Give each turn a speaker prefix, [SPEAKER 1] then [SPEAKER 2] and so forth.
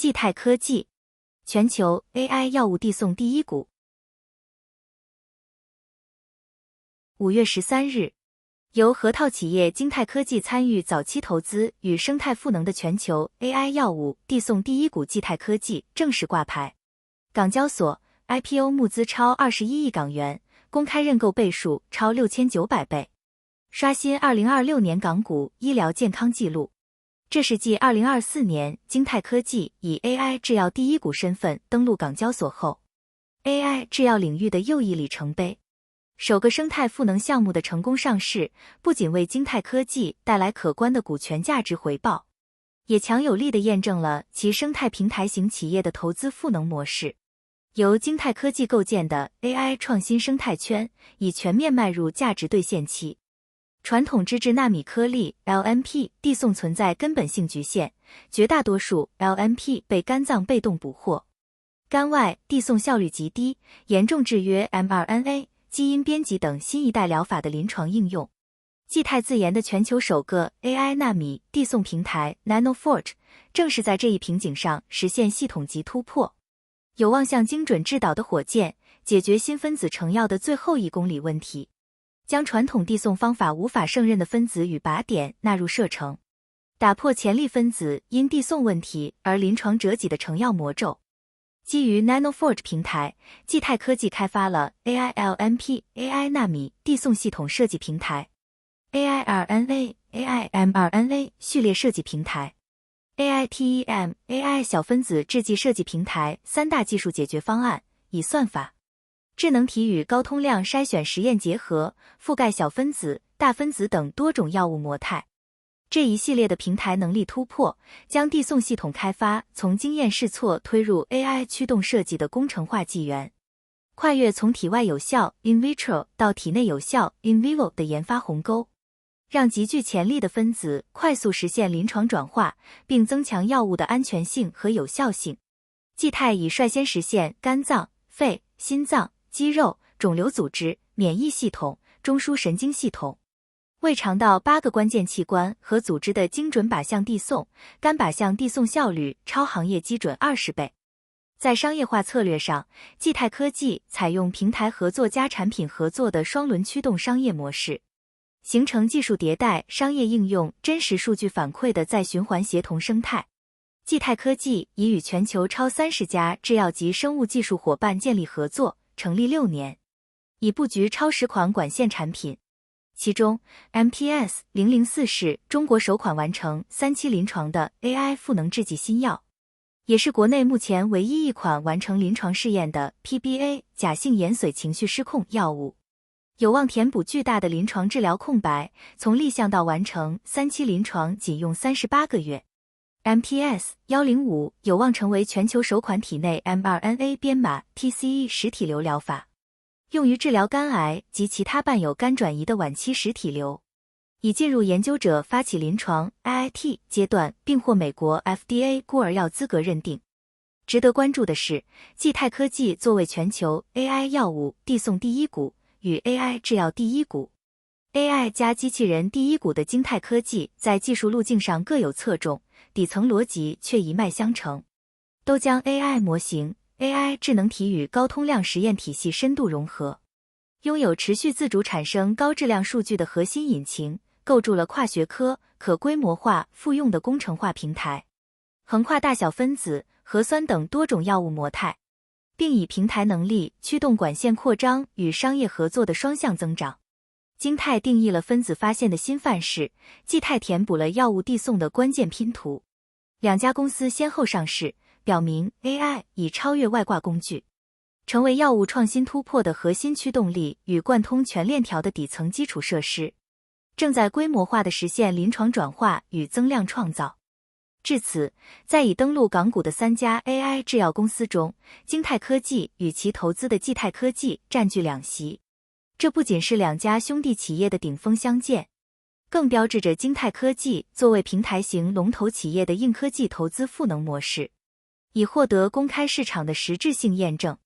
[SPEAKER 1] 济泰科技，全球 AI 药物递送第一股。5月13日，由核桃企业京泰科技参与早期投资与生态赋能的全球 AI 药物递送第一股济泰科技正式挂牌。港交所 IPO 募资超21亿港元，公开认购倍数超6900倍，刷新2026年港股医疗健康纪录。这是继2024年京泰科技以 AI 制药第一股身份登陆港交所后 ，AI 制药领域的又一里程碑。首个生态赋能项目的成功上市，不仅为京泰科技带来可观的股权价值回报，也强有力地验证了其生态平台型企业的投资赋能模式。由京泰科技构建的 AI 创新生态圈已全面迈入价值兑现期。传统脂质纳米颗粒 LNP 递送存在根本性局限，绝大多数 LNP 被肝脏被动捕获，肝外递送效率极低，严重制约 mRNA、基因编辑等新一代疗法的临床应用。济泰自研的全球首个 AI 纳米递送平台 NanoForge 正是在这一瓶颈上实现系统级突破，有望像精准制导的火箭，解决新分子成药的最后1公里问题，将传统递送方法无法胜任的分子与靶点纳入射程，打破潜力分子因递送问题而临床折戟的成药魔咒。基于 NanoForge 平台，济泰科技开发了 AI-LNP AI 纳米递送系统设计平台、AI-RNA AI mRNA 序列设计平台、AI-TEM AI 小分子制剂设计平台3大技术解决方案，以算法、智能体与高通量筛选实验结合，覆盖小分子、大分子等多种药物模态。这一系列的平台能力突破，将递送系统开发从经验试错推入 AI 驱动设计的工程化纪元，跨越从体外有效 in vitro 到体内有效 in vivo 的研发鸿沟，让极具潜力的分子快速实现临床转化，并增强药物的安全性和有效性。济泰已率先实现肝脏、肺、心脏、肌肉、肿瘤组织、免疫系统、中枢神经系统、胃肠道8个关键器官和组织的精准靶向递送，肝靶向递送效率超行业基准20倍。在商业化策略上，济泰科技采用平台合作加产品合作的双轮驱动商业模式，形成技术迭代、商业应用、真实数据反馈的再循环协同生态。济泰科技已与全球超30家制药及生物技术伙伴建立合作，成立6年，已布局超10款管线产品。其中 MTS-004 是中国首款完成3期临床的 AI 赋能制剂新药，也是国内目前唯一一款完成临床试验的 PBA 假性盐水情绪失控药物，有望填补巨大的临床治疗空白，从立项到完成3期临床仅用38个月。MTS-105 有望成为全球首款体内 mRNA 编码 TCE 实体瘤疗法，用于治疗肝癌及其他伴有肝转移的晚期实体瘤，已进入研究者发起临床 IIT 阶段，并获美国 FDA 孤儿药资格认定。值得关注的是，济泰科技作为全球 AI 药物递送第一股与 AI 制药第一股、AI 加机器人第一股的京泰科技在技术路径上各有侧重，底层逻辑却一脉相承，都将 AI 模型、AI 智能体与高通量实验体系深度融合，拥有持续自主产生高质量数据的核心引擎，构筑了跨学科、可规模化复用的工程化平台，横跨大小分子、核酸等多种药物模态，并以平台能力驱动管线扩张与商业合作的双向增长。京泰定义了分子发现的新范式，济泰填补了药物递送的关键拼图。2家公司先后上市，表明 AI 已超越外挂工具，成为药物创新突破的核心驱动力与贯通全链条的底层基础设施，正在规模化地实现临床转化与增量创造。至此，在已登陆港股的3家 AI 制药公司中，京泰科技与其投资的济泰科技占据2席。这不仅是2家兄弟企业的顶峰相见，更标志着京泰科技作为平台型龙头企业的硬科技投资赋能模式，已获得公开市场的实质性验证。